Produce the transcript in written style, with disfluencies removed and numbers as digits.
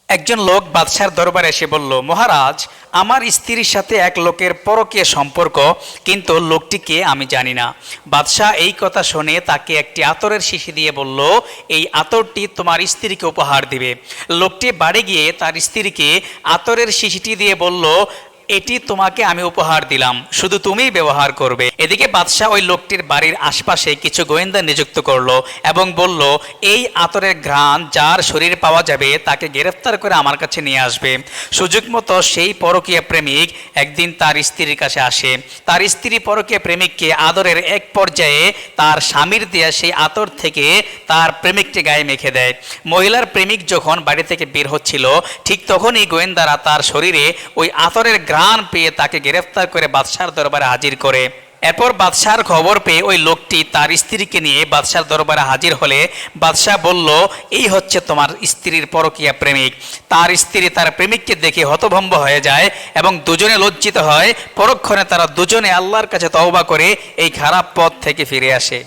একজন লোক বাদশার দরবারে এসে বলল, মহারাজ, আমার স্ত্রীর সাথে এক লোকের পরকীয়া সম্পর্ক, কিন্তু লোকটিকে আমি জানি না। বাদশাহ এই কথা শুনে তাকে একটি আতরের শিশি দিয়ে বলল, এই আতরটি তোমার স্ত্রীকে উপহার দিবে। লোকটি বাড়ি গিয়ে তার স্ত্রীকে আতরের শিশিটি দিয়ে বলল, এটি তোমাকে আমি উপহার দিলাম, শুধু তুমিই ব্যবহার করবে। এদিকে বাদশাহ ওই লোকটির বাড়ির আশপাশে কিছু গোয়েন্দা নিযুক্ত করলো এবং বলল, এই আতরের ঘ্রাণ যার শরীর পাওয়া যাবে তাকে গ্রেফতার করে আমার কাছে নিয়ে আসবে। সুযোগ মতো সেই পরকীয়া প্রেমিক একদিন তার স্ত্রীর কাছে আসে। তার স্ত্রী পরকীয়া প্রেমিককে আদরের এক পর্যায়ে তার স্বামীর দেয়া সেই আতর থেকে তার প্রেমিককে গায়ে মেখে দেয়। মহিলার প্রেমিক যখন বাড়ি থেকে বের হচ্ছিল, ঠিক তখনই গোয়েন্দারা তার শরীরে ওই আতরের ঘ্রাণ পেয়ে তাকে গ্রেফতার করে বাদশার দরবারে হাজির করে। এরপর বাদশার খবর পেয়ে ওই লোকটি তার স্ত্রীকে নিয়ে বাদশার দরবারে হাজির হলে বাদশাহ বলল, এই হচ্ছে তোমার স্ত্রীর পরকীয়া প্রেমিক। তার স্ত্রী তার প্রেমিককে দেখে হতভম্ব হয়ে যায় এবং দুজনে লজ্জিত হয়। পরক্ষণে তারা দুজনে আল্লাহর কাছে তওবা করে এই খারাপ পথ থেকে ফিরে আসে।